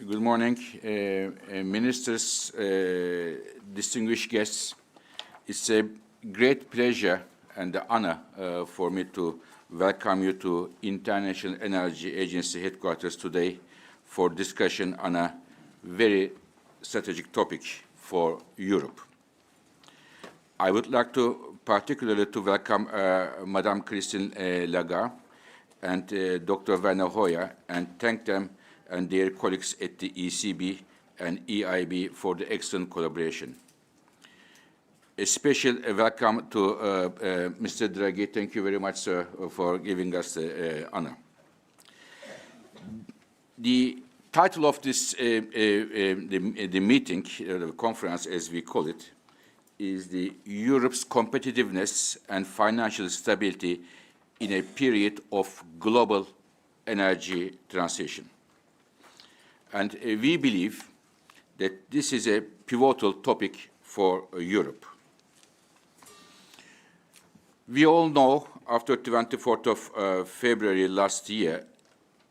Good morning, ministers, distinguished guests. It's a great pleasure and honor for me to welcome you to International Energy Agency headquarters today for discussion on a very strategic topic for Europe. I would like to particularly to welcome Madame Christine Lagarde and Dr. Werner and thank them and their colleagues at the ECB and EIB for the excellent collaboration. A special welcome to Mr. Draghi. Thank you very much, sir, for giving us the honor. The title of this the meeting, the conference, as we call it, is the Europe's competitiveness and financial stability in a period of global energy transition. And we believe that this is a pivotal topic for Europe. We all know after 24th of February last year,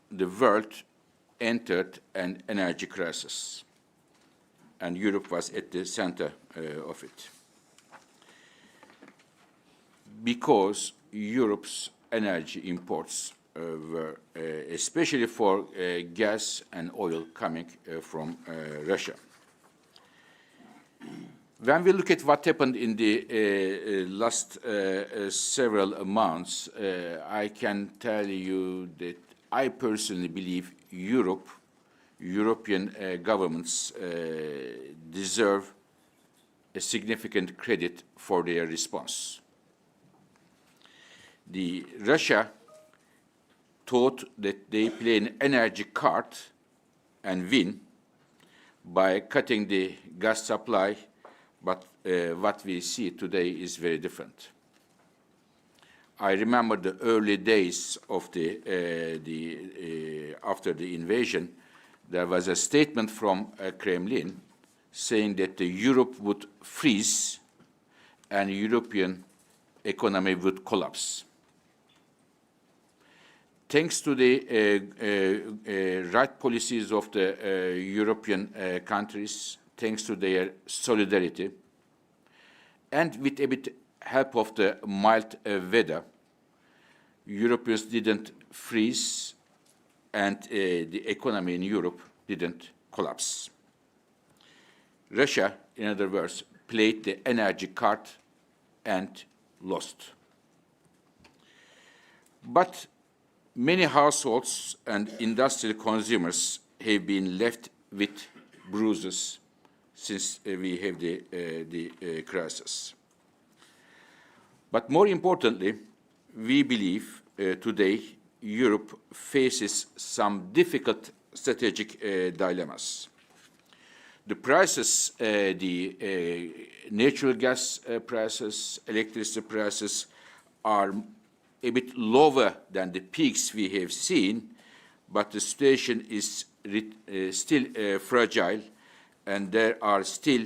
the world entered an energy crisis, and Europe was at the center of it. Because Europe's energy imports were, especially for gas and oil coming from Russia. When we look at what happened in the last several months, I can tell you that I personally believe European governments deserve a significant credit for their response. Russia thought that they play an energy card and win by cutting the gas supply, but what we see today is very different. I remember the early days of after the invasion, there was a statement from Kremlin saying that Europe would freeze and European economy would collapse. Thanks to the right policies of the European countries, thanks to their solidarity, and with a bit help of the mild weather, Europeans didn't freeze and the economy in Europe didn't collapse. Russia, in other words, played the energy card and lost. But many households and industrial consumers have been left with bruises since we have the crisis. But more importantly, we believe today Europe faces some difficult strategic dilemmas. The prices, the natural gas prices, electricity prices are a bit lower than the peaks we have seen, but the situation is still fragile, and there are still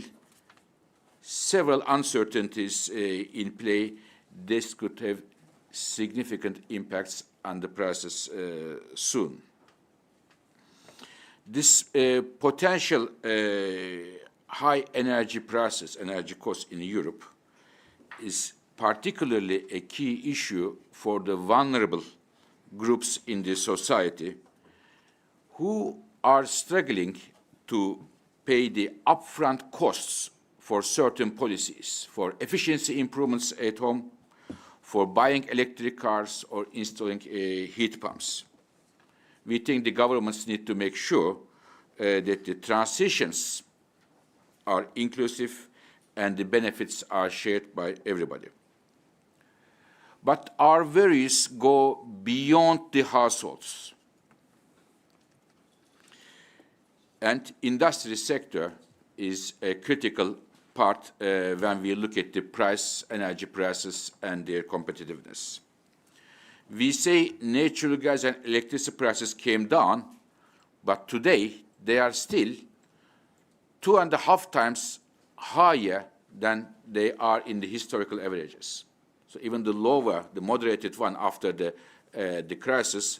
several uncertainties in play. This could have significant impacts on the prices soon. This potential high energy prices, energy costs in Europe is particularly a key issue for the vulnerable groups in the society who are struggling to pay the upfront costs for certain policies, for efficiency improvements at home, for buying electric cars or installing heat pumps. We think the governments need to make sure that the transitions are inclusive and the benefits are shared by everybody. But our worries go beyond the households. And industry sector is a critical part when we look at the energy prices and their competitiveness. We say natural gas and electricity prices came down, but today they are still 2.5 times higher than they are in the historical averages. So even the lower, the moderated one after the crisis,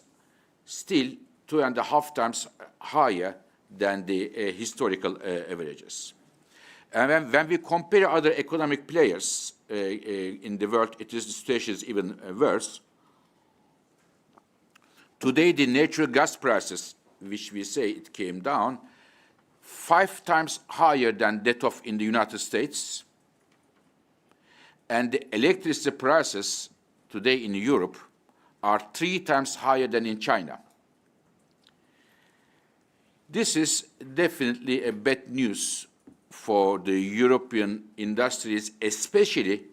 still 2.5 times higher than the historical averages. And when we compare other economic players in the world, the situation is even worse. Today, the natural gas prices, which we say it came down, 5 times higher than that of in the United States. And the electricity prices today in Europe are 3 times higher than in China. This is definitely a bad news for the European industries, especially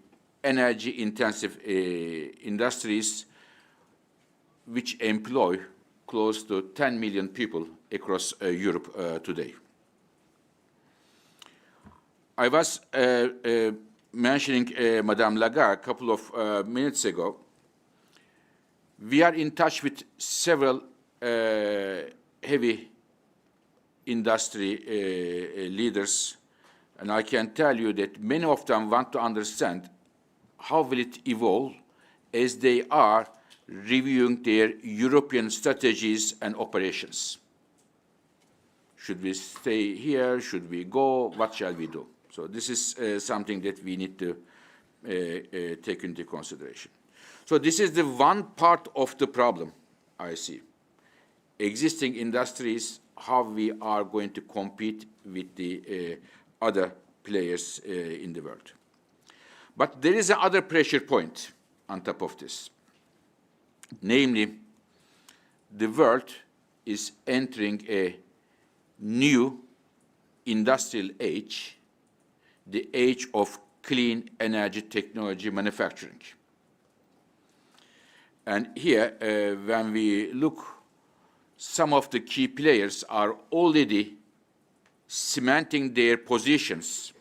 energy-intensive industries, which employ close to 10 million people across Europe today. I was mentioning Madame Lagarde a couple of minutes ago. We are in touch with several heavy industry leaders, and I can tell you that many of them want to understand how will it evolve as they are reviewing their European strategies and operations. Should we stay here? Should we go? What shall we do? So this is something that we need to take into consideration. So this is the one part of the problem I see. Existing industries, how we are going to compete with the other players in the world. But there is another pressure point on top of this. Namely, the world is entering a new industrial age, the age of clean energy technology manufacturing. And here, when we look, some of the key players are already cementing their positions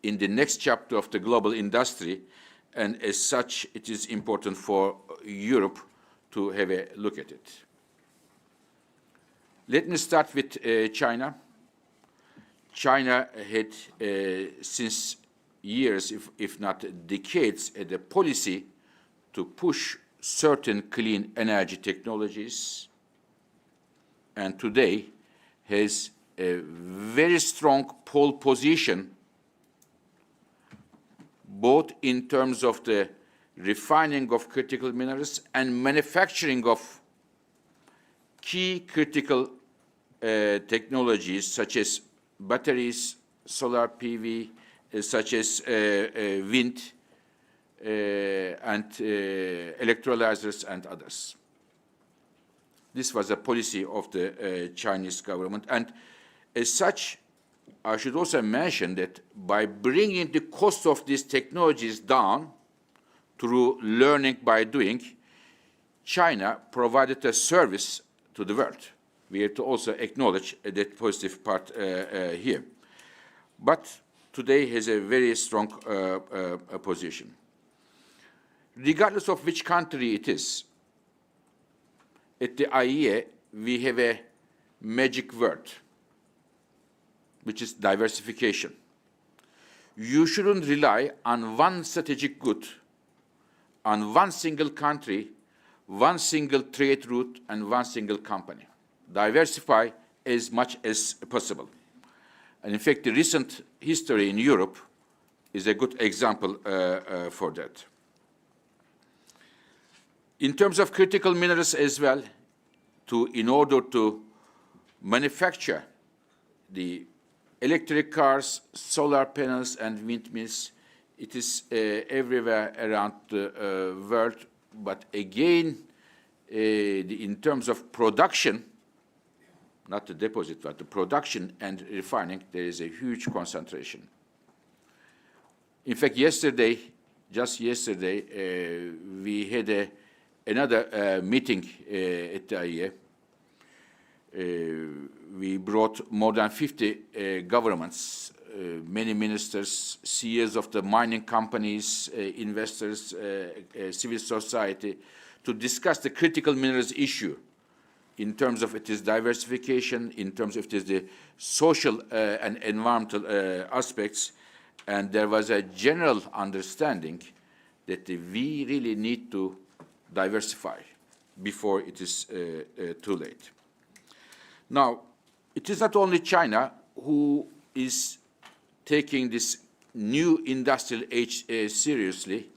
in the next chapter of the global industry, and as such, it is important for Europe to have a look at it. Let me start with China. China had, since years, if not decades, had a policy to push certain clean energy technologies, and today has a very strong pole position, both in terms of the refining of critical minerals and manufacturing of key critical technologies such as batteries, solar PV, such as wind, and electrolyzers and others. This was a policy of the Chinese government. And as such, I should also mention that by bringing the cost of these technologies down through learning by doing, China provided a service to the world. We have to also acknowledge that positive part here. But today has a very strong position. Regardless of which country it is, at the IEA, we have a magic word, which is diversification. You shouldn't rely on one strategic good, on one single country, one single trade route, and one single company. Diversify as much as possible. And in fact, the recent history in Europe is a good example for that. In terms of critical minerals as well, in order to manufacture the electric cars, solar panels, and windmills, it is everywhere around the world. But again, in terms of production, not the deposit, but the production and refining, there is a huge concentration. In fact, just yesterday, we had another meeting at the IEA. We brought more than 50 governments, many ministers, CEOs of the mining companies, investors, civil society, to discuss the critical minerals issue in terms of its diversification, in terms of the social and environmental aspects. And there was a general understanding that we really need to diversify before it is too late. Now, It is not only China who is taking this new industrial age seriously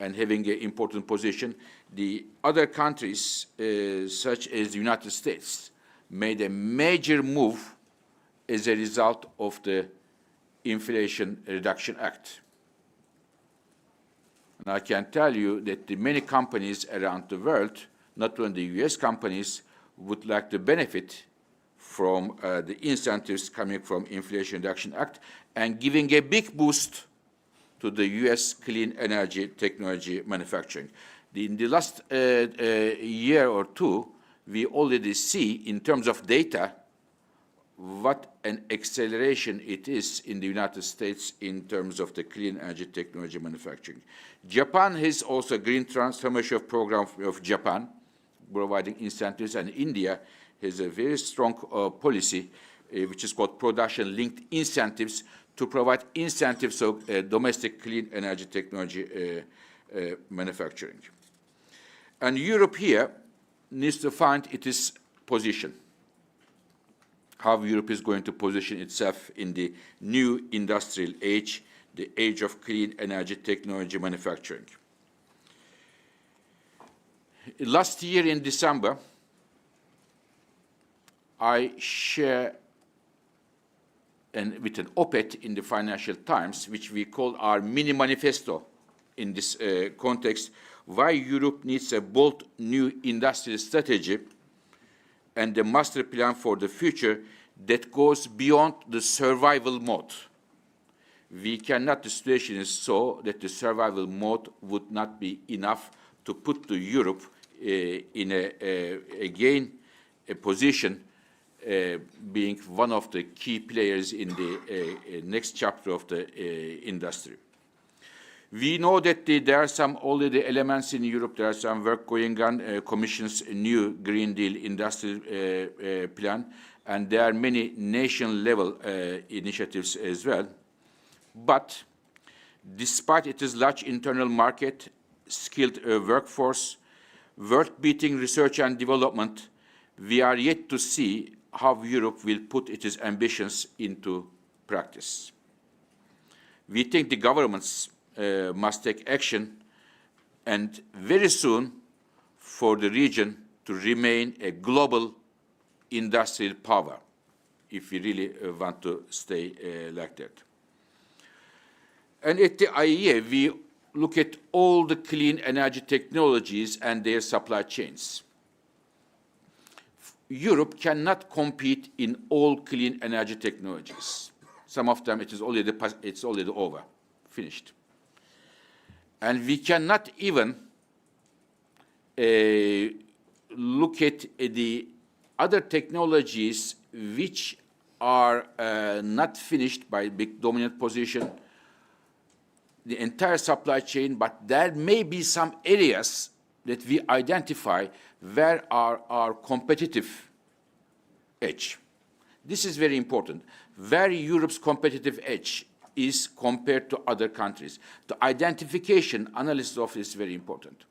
and having an important position. The other countries, such as the United States, made a major move as a result of the Inflation Reduction Act. And I can tell you that the many companies around the world, not only the US companies, would like to benefit from the incentives coming from Inflation Reduction Act and giving a big boost to the US clean energy technology manufacturing. In the last year or two, we already see in terms of data what an acceleration it is in the United States in terms of the clean energy technology manufacturing. Japan has also a green transformation program of Japan, providing incentives, and India has a very strong policy, which is called production-linked incentives, to provide incentives of domestic clean energy technology manufacturing. And Europe here needs to find its position, how Europe is going to position itself in the new industrial age, the age of clean energy technology manufacturing. Last year in December, I share with an op-ed in the Financial Times, which we call our mini manifesto in this context, why Europe needs a bold new industrial strategy and a master plan for the future that goes beyond the survival mode. We cannot, the situation is so that the survival mode would not be enough to put to Europe in again a position being one of the key players in the next chapter of the industry. We know that there are some already elements in Europe. There are some work going on, Commission's new Green Deal industrial plan, and there are many nation-level initiatives as well. But despite its large internal market, skilled workforce, world-beating research and development, we are yet to see how Europe will put its ambitions into practice. We think the governments must take action, and very soon, for the region to remain a global industrial power, if we really want to stay like that. And at the IEA, we look at all the clean energy technologies and their supply chains. Europe cannot compete in all clean energy technologies. Some of them, it's already over, finished. And we cannot even look at the other technologies which are not finished by big dominant position, the entire supply chain, but there may be some areas that we identify where are our competitive edge. This is very important. Where Europe's competitive edge is compared to other countries. The identification, analysis of it is very important.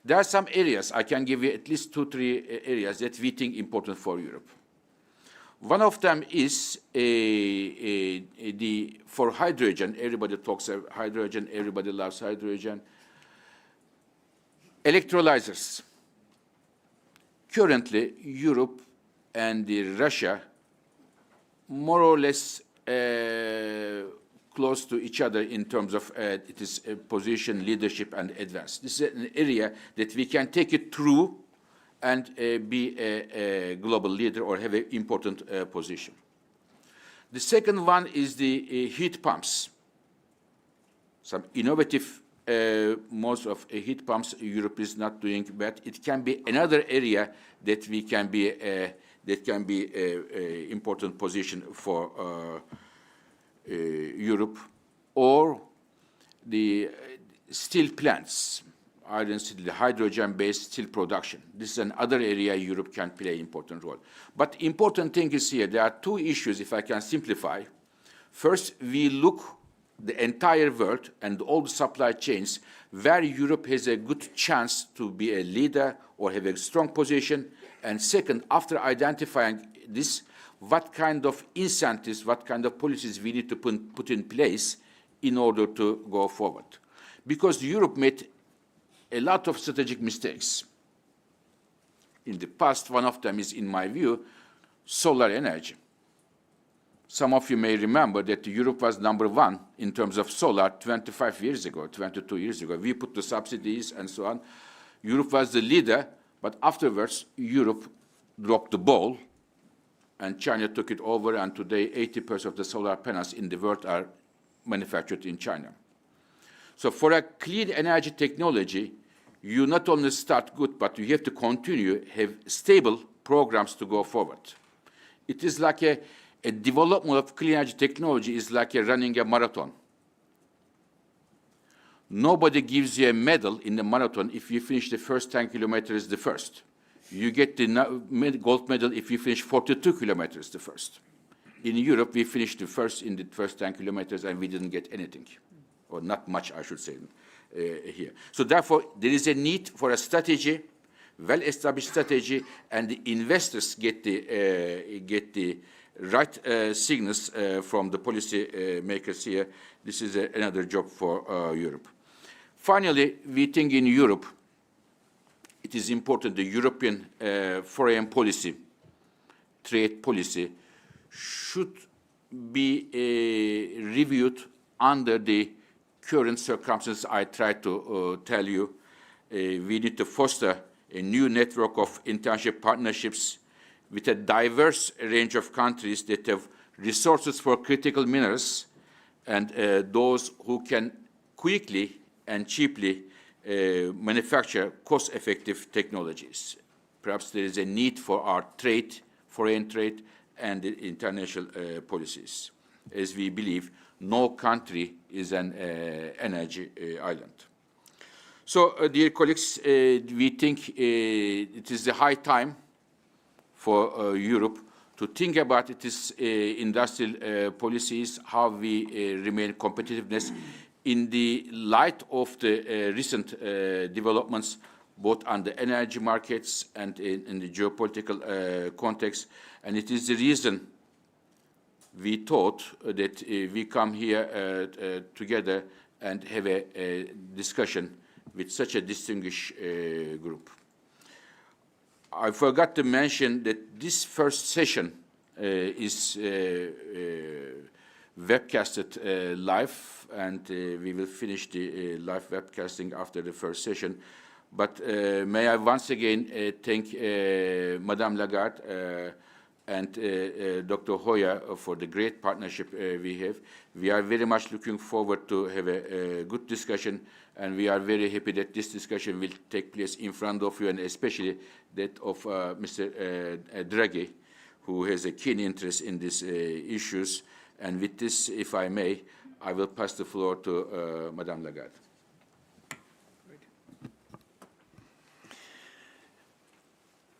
There are some areas, I can give you at least 2-3 areas that we think important for Europe. One of them is for hydrogen. Everybody talks about hydrogen, everybody loves hydrogen. Electrolyzers. Currently, Europe and Russia more or less close to each other in terms of its position, leadership, and advance. This is an area that we can take it through and be a global leader or have an important position. The second one is the heat pumps. Some innovative modes of heat pumps Europe is not doing, but it can be another area that we can be a important position for Europe, or the steel plants, iron steel, the hydrogen-based steel production. This is another area Europe can play an important role. But important thing is here, there are two issues, if I can simplify. First, we look the entire world and all the supply chains where Europe has a good chance to be a leader or have a strong position. And second, after identifying this, what kind of incentives, what kind of policies we need to put in place in order to go forward. Because Europe made a lot of strategic mistakes. In the past, one of them is, in my view, solar energy. Some of you may remember that Europe was #1 in terms of solar 25 years ago, 22 years ago. We put the subsidies and so on. Europe was the leader, but afterwards, Europe dropped the ball, and China took it over, and today 80% of the solar panels in the world are manufactured in China. So for a clean energy technology, you not only start good, but you have to continue, have stable programs to go forward. It is like a development of clean energy technology is like running a marathon. Nobody gives you a medal in the marathon if you finish the first 10 kilometers the first. You get the gold medal if you finish 42 kilometers the first. In Europe, we finished the first in the first 10 kilometers, and we didn't get anything, or not much, I should say, here. So therefore, there is a need for a strategy, well-established strategy, and the investors get the right signals from the policy makers here. This is another job for Europe. Finally, we think in Europe, it is important the European foreign policy, trade policy, should be reviewed under the current circumstances I tried to tell you. We need to foster a new network of international partnerships with a diverse range of countries that have resources for critical minerals and those who can quickly and cheaply manufacture cost-effective technologies. Perhaps there is a need for our trade, foreign trade, and international policies, as we believe no country is an energy island. So, dear colleagues, we think it is the high time for Europe to think about its industrial policies, how we remain competitiveness in the light of the recent developments, both on the energy markets and in the geopolitical context. And it is the reason we thought that we come here together and have a discussion with such a distinguished group. I forgot to mention that this first session is webcasted live, and we will finish the live webcasting after the first session. But may I once again thank Madame Lagarde and Dr. Hoya for the great partnership we have. We are very much looking forward to have a good discussion, and we are very happy that this discussion will take place in front of you, and especially that of Mr. Draghi, who has a keen interest in these issues. And with this, if I may, I will pass the floor to Madame Lagarde.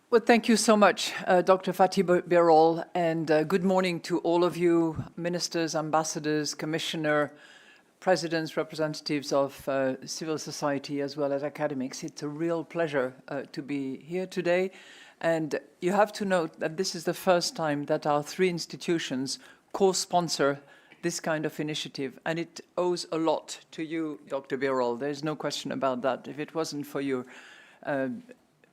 Well, thank you so much, Dr. Fatih Birol, and good morning to all of you, ministers, ambassadors, commissioner, presidents, representatives of civil society, as well as academics. It's a real pleasure to be here today. And you have to note that this is the first time that our three institutions co-sponsor this kind of initiative, and it owes a lot to you, Dr. Birol. There's no question about that. If it wasn't for your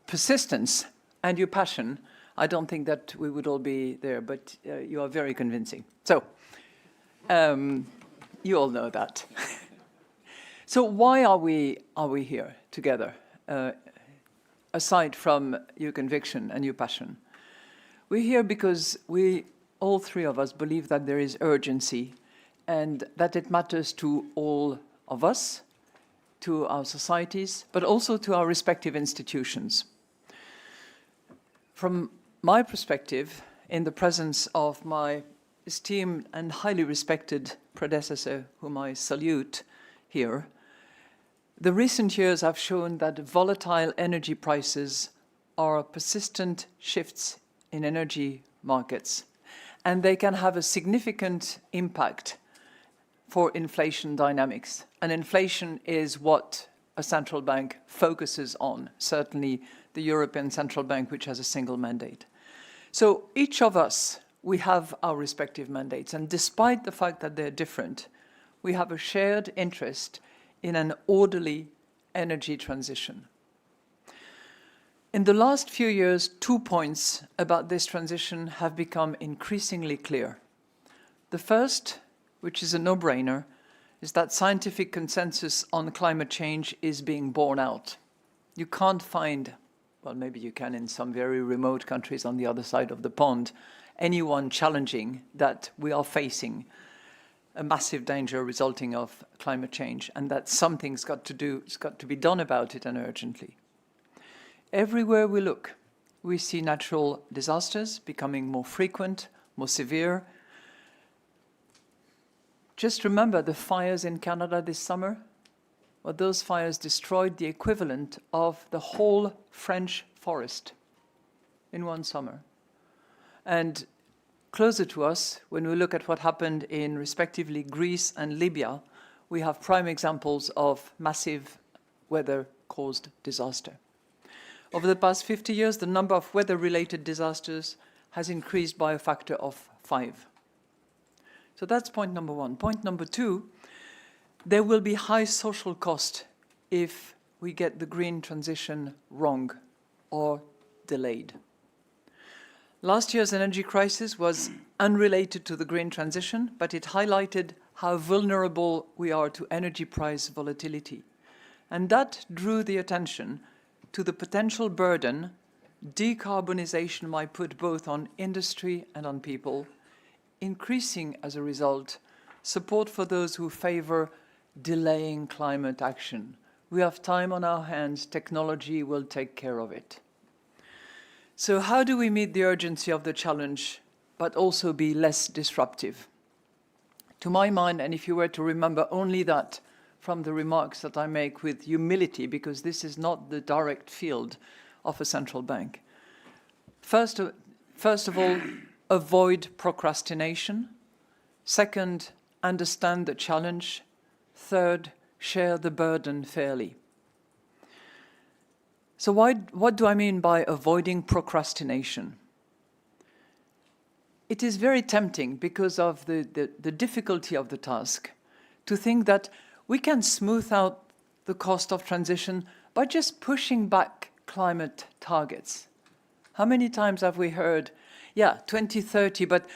persistence and your passion, I don't think that we would all be there, but you are very convincing. So, you all know that. So why are we here together, aside from your conviction and your passion? We're here because all three of us believe that there is urgency and that it matters to all of us, to our societies, but also to our respective institutions. From my perspective, in the presence of my esteemed and highly respected predecessor, whom I salute here, the recent years have shown that volatile energy prices are persistent shifts in energy markets, and they can have a significant impact for inflation dynamics. And inflation is what a central bank focuses on, certainly the European Central Bank, which has a single mandate. So each of us we have our respective mandates. And despite the fact that they're different, we have a shared interest in an orderly energy transition. In the last few years, 2 points about this transition have become increasingly clear. The first, which is a no-brainer, is that scientific consensus on climate change is being borne out. You can't find, well, maybe you can in some very remote countries on the other side of the pond, anyone challenging that we are facing a massive danger resulting of climate change and that something's got to be done about it, and urgently. Everywhere we look, we see natural disasters becoming more frequent, more severe. Just remember the fires in Canada this summer. Well, those fires destroyed the equivalent of the whole French forest in one summer. And closer to us, when we look at what happened in respectively Greece and Libya, we have prime examples of massive weather-caused disaster. Over the past 50 years, the number of weather-related disasters has increased by a factor of 5. So that's point number one. Point number two, there will be high social cost if we get the green transition wrong or delayed. Last year's energy crisis was unrelated to the green transition, but it highlighted how vulnerable we are to energy price volatility. And that drew the attention to the potential burden decarbonization might put both on industry and on people, increasing, as a result, support for those who favor delaying climate action. We have time on our hands. Technology will take care of it. So how do we meet the urgency of the challenge, but also be less disruptive? To my mind, and if you were to remember only that from the remarks that I make with humility, because this is not the direct field of a central bank. First of all, avoid procrastination. Second, understand the challenge. Third, share the burden fairly. So what do I mean by avoiding procrastination? It is very tempting, because of the difficulty of the task, to think that we can smooth out the cost of transition by just pushing back climate targets. How many times have we heard, yeah, 2030, but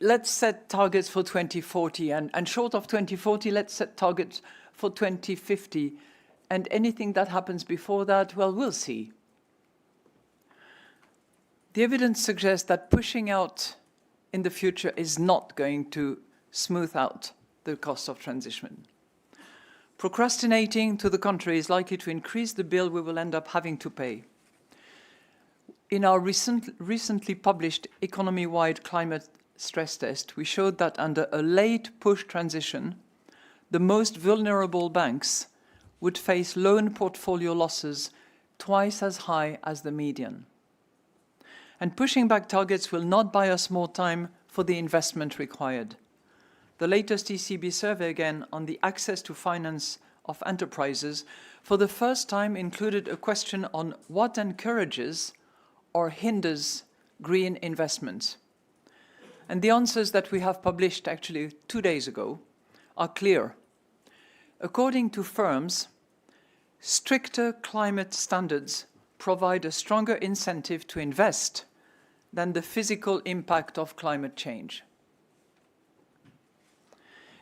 let's set targets for 2040, and short of 2040, let's set targets for 2050, and anything that happens before that, well, we'll see. The evidence suggests that pushing out in the future is not going to smooth out the cost of transition. Procrastinating, to the contrary, is likely to increase the bill we will end up having to pay. In our recently published economy-wide climate stress test, we showed that under a late push transition, the most vulnerable banks would face loan portfolio losses twice as high as the median. And pushing back targets will not buy us more time for the investment required. The latest ECB survey, again, on the access to finance of enterprises, for the first time included a question on what encourages or hinders green investments. And the answers that we have published actually 2 days ago are clear. According to firms, stricter climate standards provide a stronger incentive to invest than the physical impact of climate change.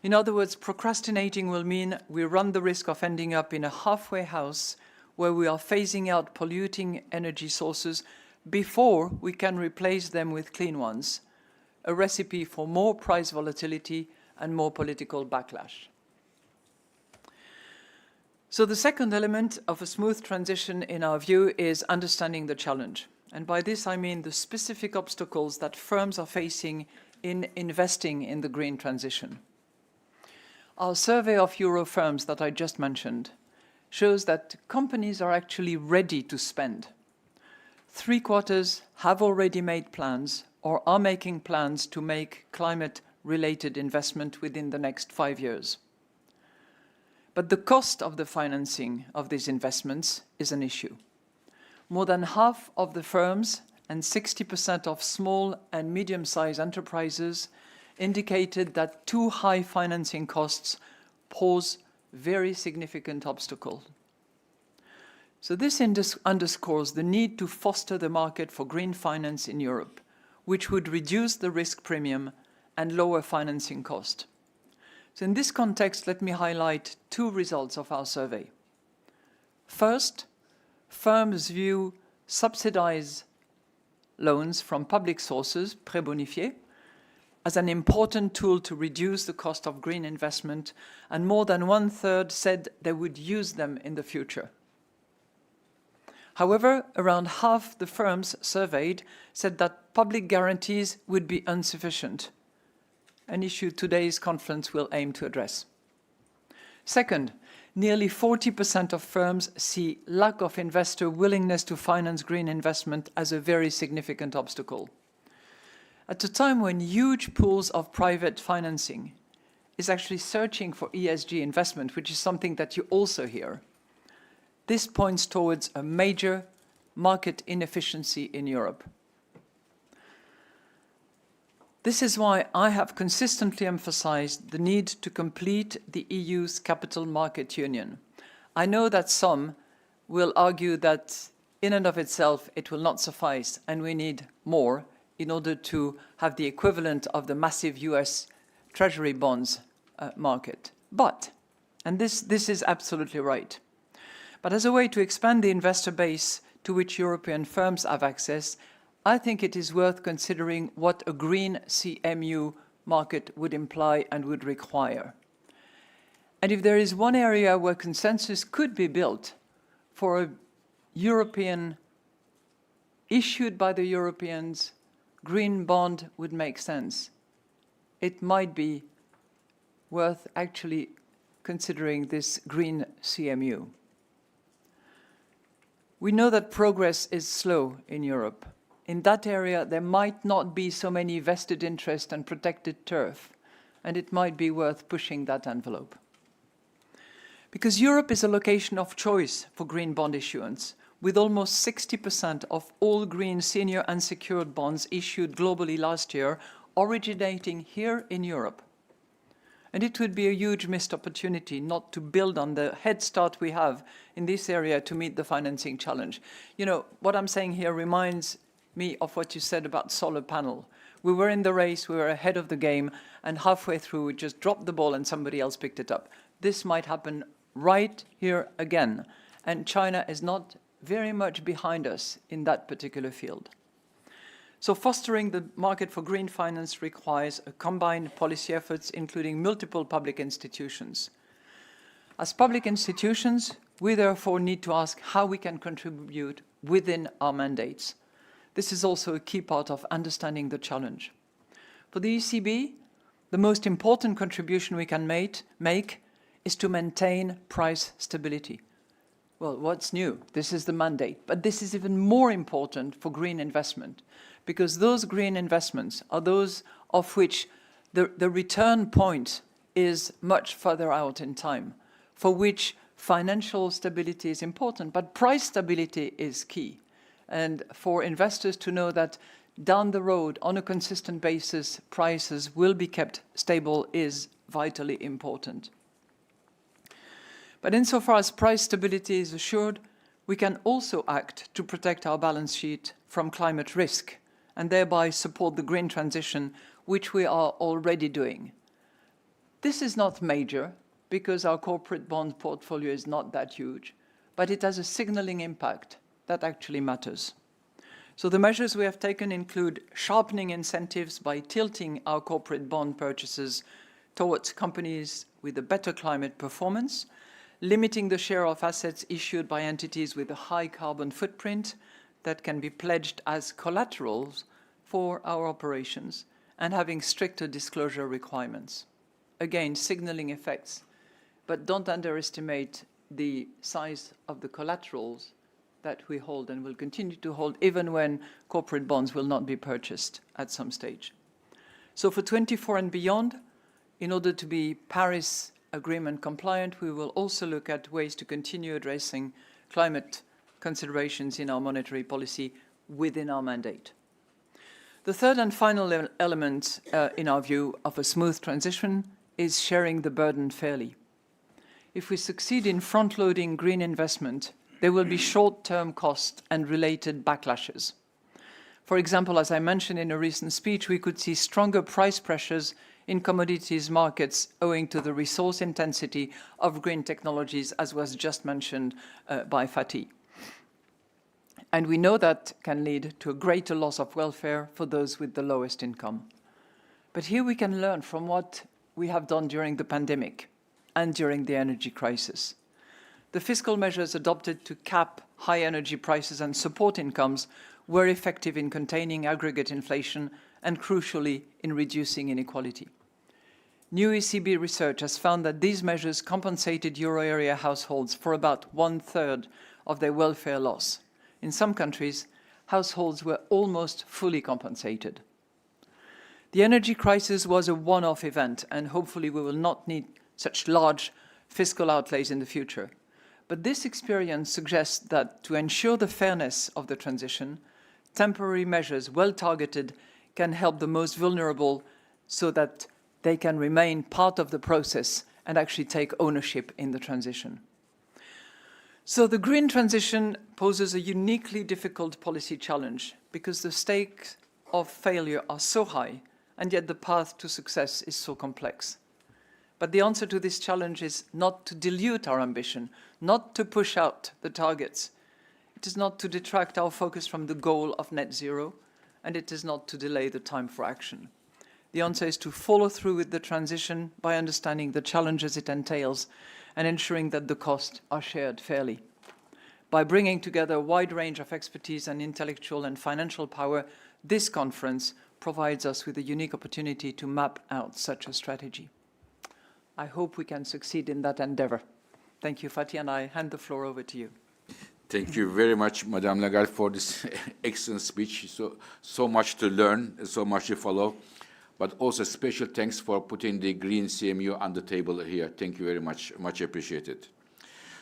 In other words, procrastinating will mean we run the risk of ending up in a halfway house where we are phasing out polluting energy sources before we can replace them with clean ones, a recipe for more price volatility and more political backlash. So the second element of a smooth transition, in our view, is understanding the challenge. And by this I mean the specific obstacles that firms are facing in investing in the green transition. Our survey of Euro firms that I just mentioned shows that companies are actually ready to spend. 3/4 have already made plans or are making plans to make climate-related investment within the next 5 years. But the cost of the financing of these investments is an issue. More than half of the firms and 60% of small and medium-sized enterprises indicated that too high financing costs pose very significant obstacles. So this underscores the need to foster the market for green finance in Europe, which would reduce the risk premium and lower financing cost. So in this context, let me highlight two results of our survey. First, firms view subsidized loans from public sources, prêts bonifiés, as an important tool to reduce the cost of green investment, and more than 1/3 said they would use them in the future. However, around half the firms surveyed said that public guarantees would be insufficient, an issue today's conference will aim to address. Second, nearly 40% of firms see lack of investor willingness to finance green investment as a very significant obstacle. At a time when huge pools of private financing is actually searching for ESG investment, which is something that you also hear, this points towards a major market inefficiency in Europe. This is why I have consistently emphasized the need to complete the EU's capital market union. I know that some will argue that in and of itself it will not suffice and we need more in order to have the equivalent of the massive US Treasury bonds market. But, and this is absolutely right, but as a way to expand the investor base to which European firms have access, I think it is worth considering what a green CMU market would imply and would require. And if there is one area where consensus could be built for a European, issued by the Europeans, green bond would make sense, it might be worth actually considering this green CMU. We know that progress is slow in Europe. In that area, there might not be so many vested interest and protected turf, and it might be worth pushing that envelope. Because Europe is a location of choice for green bond issuance, with almost 60% of all green senior unsecured bonds issued globally last year originating here in Europe. And it would be a huge missed opportunity not to build on the head start we have in this area to meet the financing challenge. You know, what I'm saying here reminds me of what you said about solar panel. We were in the race, we were ahead of the game, and halfway through we just dropped the ball and somebody else picked it up. This might happen right here again, and China is not very much behind us in that particular field. So fostering the market for green finance requires a combined policy efforts, including multiple public institutions. As public institutions, we therefore need to ask how we can contribute within our mandates. This is also a key part of understanding the challenge. For the ECB, the most important contribution we can make is to maintain price stability. Well, what's new? This is the mandate. But this is even more important for green investment, because those green investments are those of which the return point is much further out in time, for which financial stability is important, but price stability is key. And for investors to know that down the road, on a consistent basis, prices will be kept stable is vitally important. But insofar as price stability is assured, we can also act to protect our balance sheet from climate risk and thereby support the green transition, which we are already doing. This is not major because our corporate bond portfolio is not that huge, but it has a signaling impact that actually matters. So the measures we have taken include sharpening incentives by tilting our corporate bond purchases towards companies with a better climate performance, limiting the share of assets issued by entities with a high carbon footprint that can be pledged as collaterals for our operations, and having stricter disclosure requirements. Again, signaling effects, but don't underestimate the size of the collaterals that we hold and will continue to hold even when corporate bonds will not be purchased at some stage. So for 24 and beyond, in order to be Paris Agreement compliant, we will also look at ways to continue addressing climate considerations in our monetary policy within our mandate. The third and final element, in our view, of a smooth transition is sharing the burden fairly. If we succeed in front-loading green investment, there will be short-term costs and related backlashes. For example, as I mentioned in a recent speech, we could see stronger price pressures in commodities markets owing to the resource intensity of green technologies, as was just mentioned by Fatih. And we know that can lead to a greater loss of welfare for those with the lowest income. But here we can learn from what we have done during the pandemic and during the energy crisis. The fiscal measures adopted to cap high energy prices and support incomes were effective in containing aggregate inflation and, crucially, in reducing inequality. New ECB research has found that these measures compensated euro area households for about 1/3 of their welfare loss. In some countries, households were almost fully compensated. The energy crisis was a one-off event, and hopefully we will not need such large fiscal outlays in the future. But this experience suggests that to ensure the fairness of the transition, temporary measures well targeted can help the most vulnerable so that they can remain part of the process and actually take ownership in the transition. So the green transition poses a uniquely difficult policy challenge because the stakes of failure are so high, and yet the path to success is so complex. But the answer to this challenge is not to dilute our ambition, not to push out the targets. It is not to detract our focus from the goal of net zero, and it is not to delay the time for action. The answer is to follow through with the transition by understanding the challenges it entails and ensuring that the costs are shared fairly. By bringing together a wide range of expertise and intellectual and financial power, this conference provides us with a unique opportunity to map out such a strategy. I hope we can succeed in that endeavor. Thank you, Fatih, and I hand the floor over to you. Thank you very much, Madame Lagarde, for this excellent speech. So much to learn, so much to follow. But also special thanks for putting the green CMU on the table here. Thank you very much, much appreciated.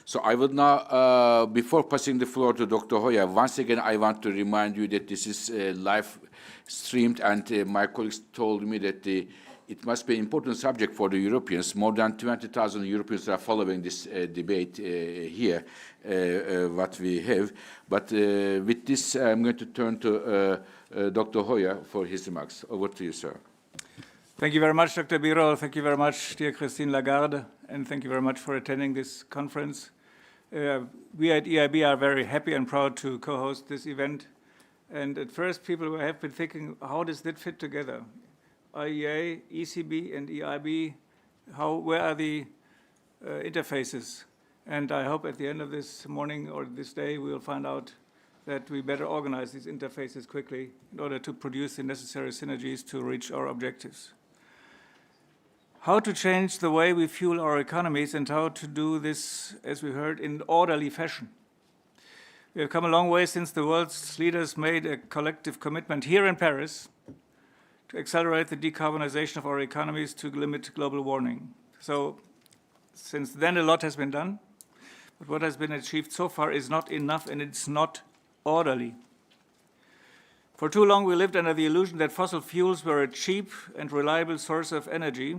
So I will now, before passing the floor to Dr. Hoya, once again I want to remind you that this is live streamed, and my colleagues told me that it must be an important subject for the Europeans. More than 20,000 Europeans are following this debate here, what we have. But with this, I'm going to turn to Dr. Hoya for his remarks. Over to you, sir. Thank you very much, Dr. Birol. Thank you very much, dear Christine Lagarde, and thank you very much for attending this conference. We at EIB are very happy and proud to co-host this event. And at first, people have been thinking, how does that fit together? IEA, ECB, and EIB, where are the interfaces? And I hope at the end of this morning or this day, we will find out that we better organize these interfaces quickly in order to produce the necessary synergies to reach our objectives. How to change the way we fuel our economies and how to do this, as we heard, in orderly fashion. We have come a long way since the world's leaders made a collective commitment here in Paris to accelerate the decarbonization of our economies to limit global warming. So since then, a lot has been done, but what has been achieved so far is not enough, and it's not orderly. For too long, we lived under the illusion that fossil fuels were a cheap and reliable source of energy,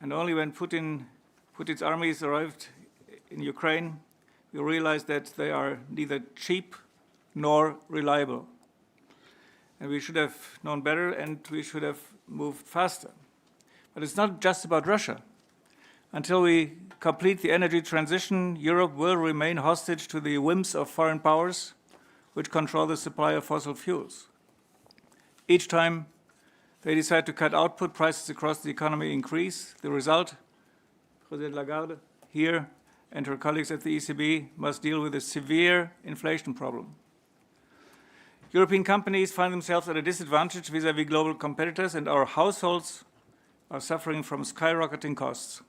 and only when Putin's armies arrived in Ukraine, we realized that they are neither cheap nor reliable. And we should have known better, and we should have moved faster. But it's not just about Russia. Until we complete the energy transition, Europe will remain hostage to the whims of foreign powers, which control the supply of fossil fuels. Each time they decide to cut output, prices across the economy increase. The result, President Lagarde here and her colleagues at the ECB must deal with a severe inflation problem. European companies find themselves at a disadvantage vis-à-vis global competitors, and our households are suffering from skyrocketing costs.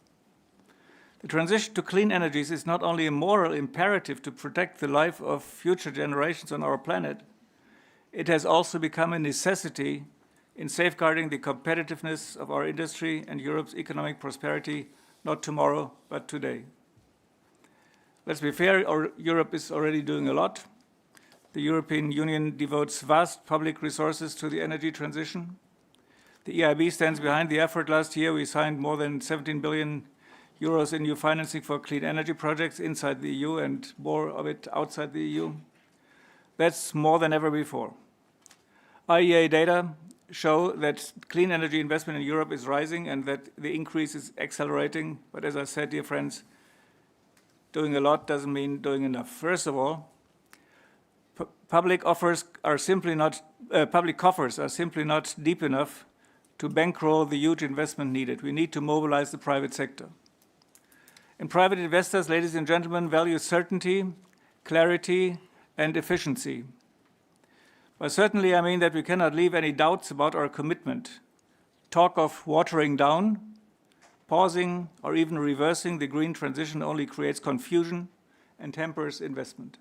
The transition to clean energies is not only a moral imperative to protect the life of future generations on our planet, it has also become a necessity in safeguarding the competitiveness of our industry and Europe's economic prosperity, not tomorrow, but today. Let's be fair, Europe is already doing a lot. The European Union devotes vast public resources to the energy transition. The EIB stands behind the effort. Last year, we signed more than 17 billion euros in new financing for clean energy projects inside the EU and more of it outside the EU. That's more than ever before. IEA data show that clean energy investment in Europe is rising and that the increase is accelerating. But as I said, dear friends, doing a lot doesn't mean doing enough. First of all, public coffers are simply not deep enough to bankroll the huge investment needed. We need to mobilize the private sector. And private investors, ladies and gentlemen, value certainty, clarity, and efficiency. By certainly, I mean that we cannot leave any doubts about our commitment. Talk of watering down, pausing, or even reversing the green transition only creates confusion and hampers investment.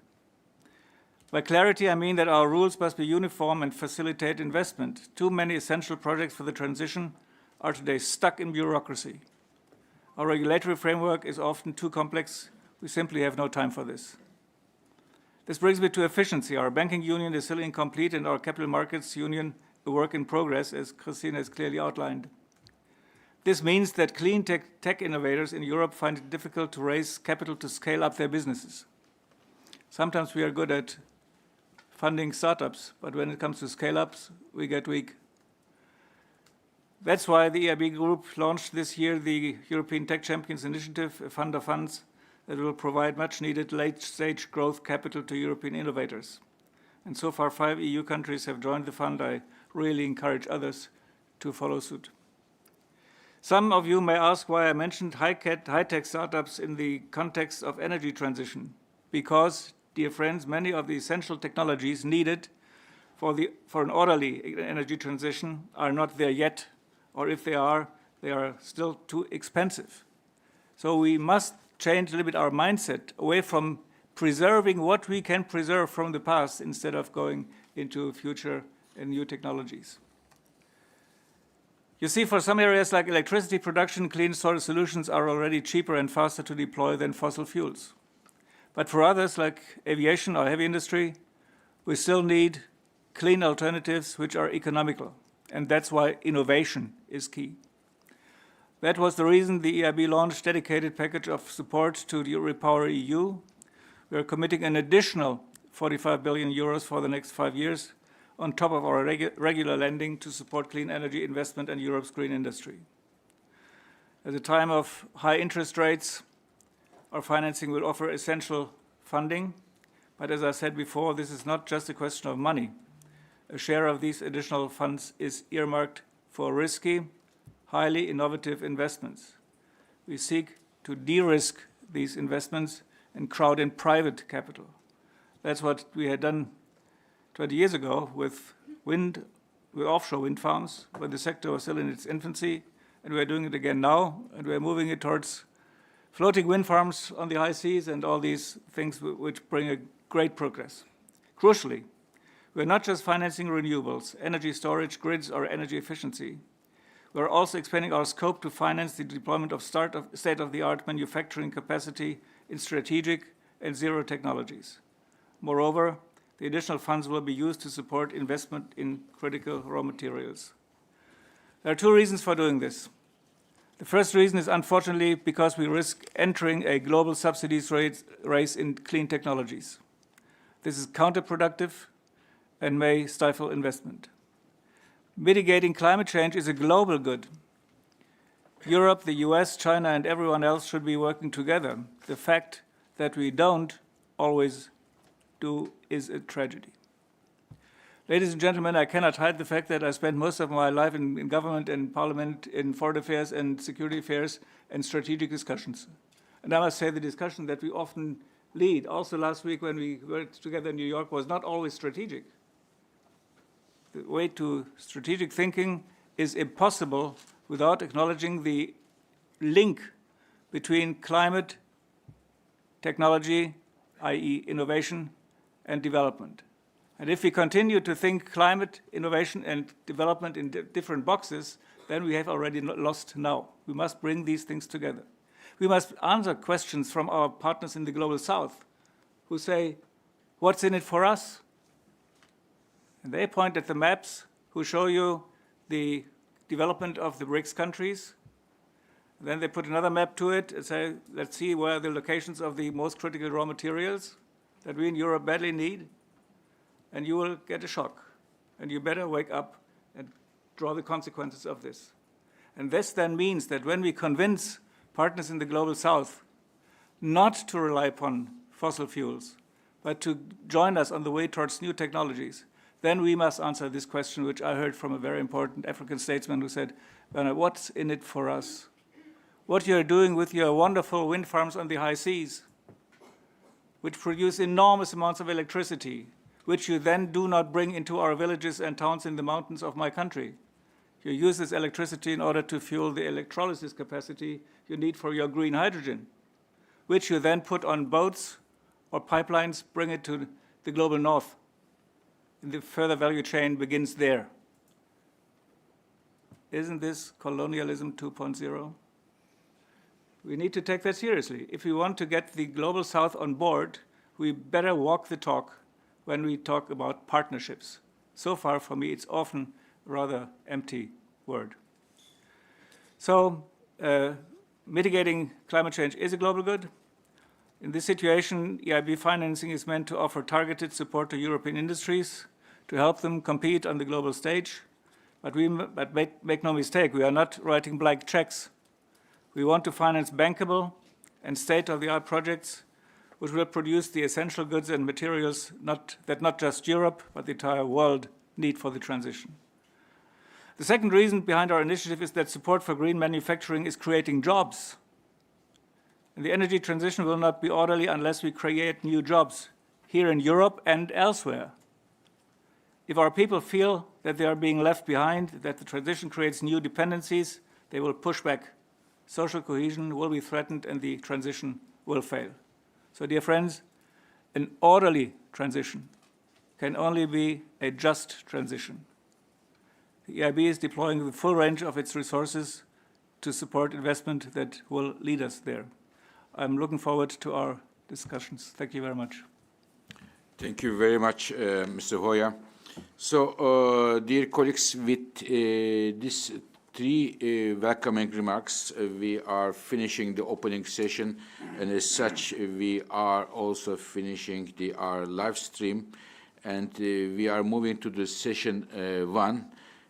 By clarity, I mean that our rules must be uniform and facilitate investment. Too many essential projects for the transition are today stuck in bureaucracy. Our regulatory framework is often too complex. We simply have no time for this. This brings me to efficiency. Our banking union is still incomplete and our capital markets union a work in progress, as Christine has clearly outlined. This means that clean tech innovators in Europe find it difficult to raise capital to scale up their businesses. Sometimes we are good at funding startups, but when it comes to scale-ups, we get weak. That's why the EIB Group launched this year the European Tech Champions Initiative, a fund of funds that will provide much-needed late-stage growth capital to European innovators. And so far, 5 EU countries have joined the fund. I really encourage others to follow suit. Some of you may ask why I mentioned high-tech startups in the context of energy transition. Because, dear friends, many of the essential technologies needed for an orderly energy transition are not there yet, or if they are still too expensive. So we must change a little bit our mindset away from preserving what we can preserve from the past instead of going into future and new technologies. You see, for some areas like electricity production, clean storage solutions are already cheaper and faster to deploy than fossil fuels. But for others, like aviation or heavy industry, we still need clean alternatives which are economical. And that's why innovation is key. That was the reason the EIB launched a dedicated package of support to the Repower EU. We are committing an additional 45 billion euros for the next 5 years on top of our regular lending to support clean energy investment and Europe's green industry. At a time of high interest rates, our financing will offer essential funding. But as I said before, this is not just a question of money. A share of these additional funds is earmarked for risky, highly innovative investments. We seek to de-risk these investments and crowd in private capital. That's what we had done 20 years ago with offshore wind farms, when the sector was still in its infancy, and we're doing it again now, and we're moving it towards floating wind farms on the high seas and all these things which bring a great progress. Crucially, we're not just financing renewables, energy storage, grids, or energy efficiency. We're also expanding our scope to finance the deployment of state-of-the-art manufacturing capacity in strategic and zero technologies. Moreover, the additional funds will be used to support investment in critical raw materials. There are 2 reasons for doing this. The first reason is, unfortunately, because we risk entering a global subsidies race in clean technologies. This is counterproductive and may stifle investment. Mitigating climate change is a global good. Europe, the US, China, and everyone else should be working together. The fact that we don't always do is a tragedy. Ladies and gentlemen, I cannot hide the fact that I spent most of my life in government and parliament, in foreign affairs and security affairs and strategic discussions. And I must say the discussion that we often lead, also last week when we were together in New York, was not always strategic. The way to strategic thinking is impossible without acknowledging the link between climate, technology, i.e. innovation, and development. And if we continue to think climate, innovation, and development in different boxes, then we have already lost now. We must bring these things together. We must answer questions from our partners in the Global South who say, what's in it for us? And they point at the maps who show you the development of the BRICS countries. Then they put another map to it and say, let's see where are the locations of the most critical raw materials that we in Europe badly need. And you will get a shock. And you better wake up and draw the consequences of this. And this then means that when we convince partners in the Global South not to rely upon fossil fuels, but to join us on the way towards new technologies, then we must answer this question, which I heard from a very important African statesman who said, Werner, what's in it for us? What you're doing with your wonderful wind farms on the high seas, which produce enormous amounts of electricity, which you then do not bring into our villages and towns in the mountains of my country. You use this electricity in order to fuel the electrolysis capacity you need for your green hydrogen, which you then put on boats or pipelines, bring it to the global north. And the further value chain begins there. Isn't this colonialism 2.0? We need to take that seriously. If we want to get the Global South on board, we better walk the talk when we talk about partnerships. So far, for me, it's often a rather empty word. So, mitigating climate change is a global good. In this situation, EIB financing is meant to offer targeted support to European industries to help them compete on the global stage. But make no mistake, we are not writing blank checks. We want to finance bankable and state-of-the-art projects which will produce the essential goods and materials that not just Europe, but the entire world need for the transition. The second reason behind our initiative is that support for green manufacturing is creating jobs. And the energy transition will not be orderly unless we create new jobs here in Europe and elsewhere. If our people feel that they are being left behind, that the transition creates new dependencies, they will push back. Social cohesion will be threatened and the transition will fail. So, dear friends, an orderly transition can only be a just transition. The EIB is deploying the full range of its resources to support investment that will lead us there. I'm looking forward to our discussions. Thank you very much. Thank you very much, Mr. Hoyer. So, dear colleagues, with these three welcoming remarks, we are finishing the opening session, and as such, we are also finishing our live stream, and we are moving to the session one,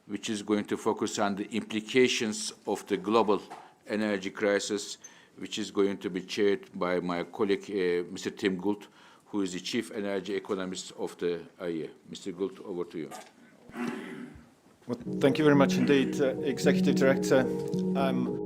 which is going to focus on the implications of the global energy crisis, which is going to be chaired by my colleague, Mr. Tim Gould, who is the Chief Energy Economist of the IEA. Mr. Gould, over to you. Well, thank you very much indeed, Executive Director. I'm